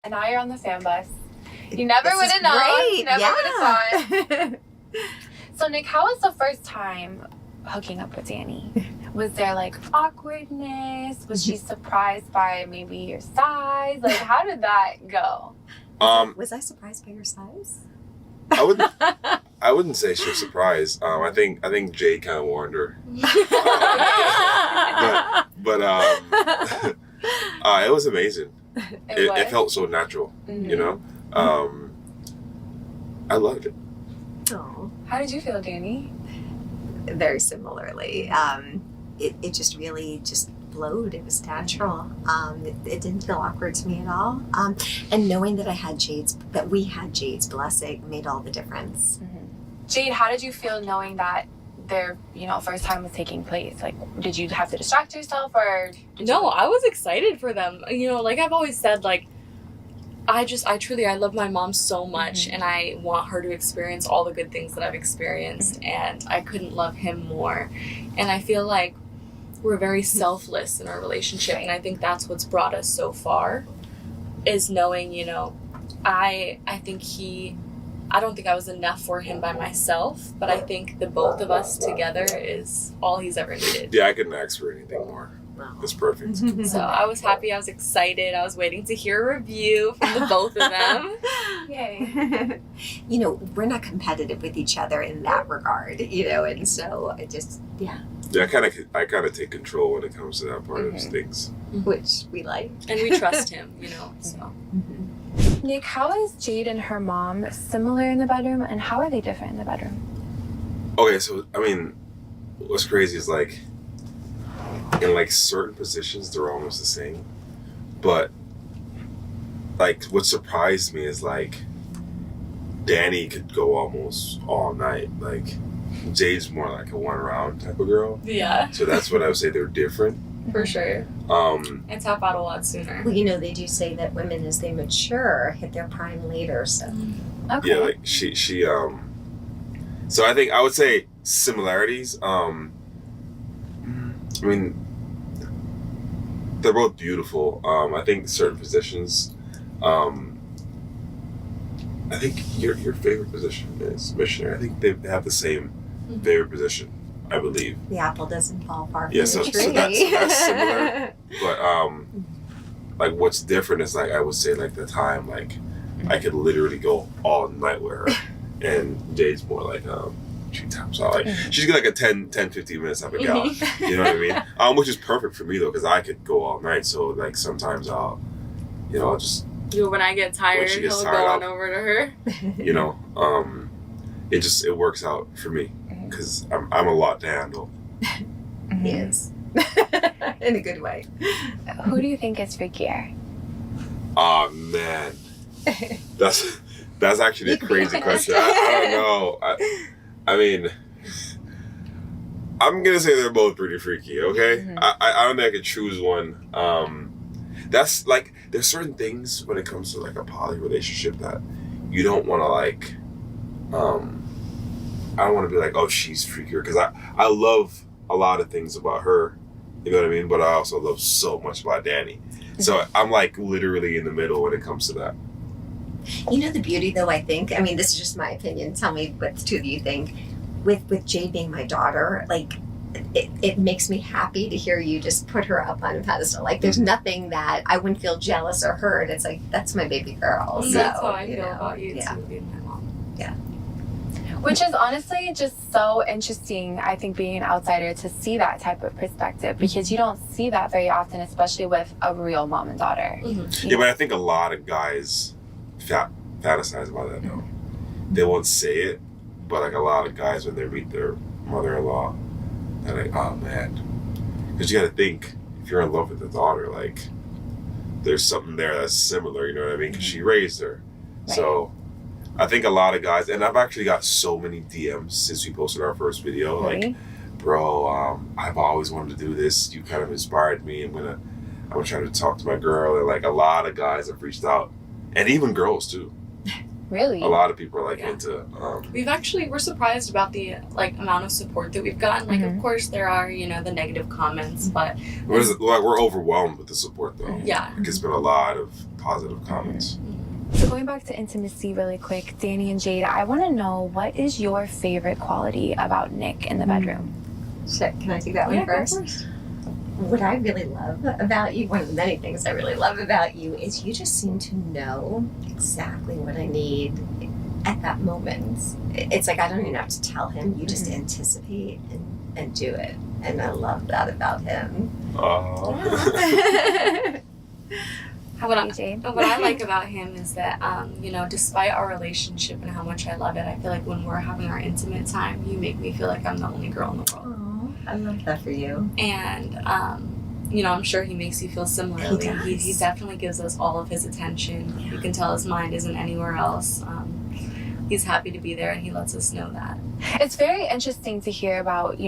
And now you're on the fan bus. You never would have known. You never would have thought. So, Nick, how was the first time hooking up with Danny? Was there like awkwardness? Was she surprised by maybe your size? Like, how did that go? Was I surprised by your size? I wouldn't say she was surprised. I think Jade kind of warned her. But it was amazing. It felt so natural, you know. I loved it. Oh, How did you feel, Danny? very similarly. It just really just flowed. It was natural. It didn't feel awkward to me at all. And knowing that we had Jade's blessing made all the difference. Jade, how did you feel knowing that their, first time was taking place? Like, did you have to distract yourself, or No, I was excited for them. Like I've always said, like, I love my mom so much, and I want her to experience all the good things that I've experienced, and I couldn't love him more. And I feel like we're very selfless in our relationship, and I think that's what's brought us so far, is knowing, I don't think I was enough for him by myself, but I think the both of us together is all he's ever needed. Yeah, I couldn't ask for anything more. It's perfect. So I was happy, I was excited, I was waiting to hear a review from the both of them. Yay. We're not competitive with each other in that regard, and so I just, Yeah, I kind of take control when it comes to that part of things. which we like. And we trust him, so. Nick, how is Jade and her mom similar in the bedroom, and how are they different in the bedroom? Okay, so what's crazy is like in like certain positions they're almost the same, but like what surprised me is like Danny could go almost all night. Like Jade's more like a one round type of girl. Yeah, So that's what I would say, they're different. for sure. And tap out a lot sooner. Well, they do say that women, as they mature, hit their prime later. So Okay. Yeah, like she so I think I would say similarities. They're both beautiful. I think certain positions, I think your favorite position is missionary. I think they have the same favorite position, I believe. the apple doesn't fall far from Yeah, the so tree. that's similar. But like what's different is like I would say like the time, like I could literally go all night with her, and Jade's more like she taps out. Like she's like a 10, 15 minutes type of gal. You know what I mean? Which is perfect for me though, because I could go all night. So like sometimes I'll just When I get tired, she gets he'll tired, go on over to her. it works out for me because I'm a lot to handle. Yes. In a good way. Who do you think is freakier? Oh man, that's actually a crazy question. I don't know. I mean, I'm gonna say they're both pretty freaky. Okay, I don't think I could choose one. That's like there's certain things when it comes to like a poly relationship that you don't want to like. I don't want to be like, oh, she's freakier, because I love a lot of things about her. You know what I mean? But I also love so much about Danny. So I'm like literally in the middle when it comes to that. The beauty, though, I think, this is just my opinion. Tell me what the two of you think. With Jade being my daughter, like, it makes me happy to hear you just put her up on a pedestal. Like, there's nothing that I wouldn't feel jealous or hurt. It's like, that's my baby girl. So, That's how I feel about you too, being my mom. Yeah. Which is honestly just so interesting, I think, being an outsider, to see that type of perspective, because you don't see that very often, especially with a real mom and daughter. Yeah, but I think a lot of guys fantasize about that though. They won't say it, but like a lot of guys when they meet their mother-in-law, they're like, oh man. Because you gotta think, if you're in love with the daughter, like there's something there that's similar, you know what I mean? Because she raised her. Right. So I think a lot of guys, and I've actually got so many DMs since we posted our first video, Really? like, bro, I've always wanted to do this. You kind of inspired me. I'm gonna try to talk to my girl. And like a lot of guys have reached out, and even girls too. Really? A lot of people are like Yeah. into. We're surprised about the like amount of support that we've gotten. Like, of course, there are the negative comments, but We're overwhelmed with the support though. yeah. Like, it's been a lot of positive comments. So going back to intimacy really quick, Danny and Jade, I want to know, what is your favorite quality about Nick in the bedroom? Shit, can I take that one first? What I really love about you, one of the many things I really love about you, is you just seem to know exactly what I need at that moment. It's like I don't even have to tell him. You just anticipate and do it. And I love that about him. How about you, Jade? What I like about him is that, despite our relationship and how much I love it, I feel like when we're having our intimate time, you make me feel like I'm the only girl in the world. I love that for you. And, I'm sure he makes you feel similarly. He definitely gives us all of his attention. You can tell his mind isn't anywhere else. He's happy to be there, and he lets us know that. It's very interesting to hear about,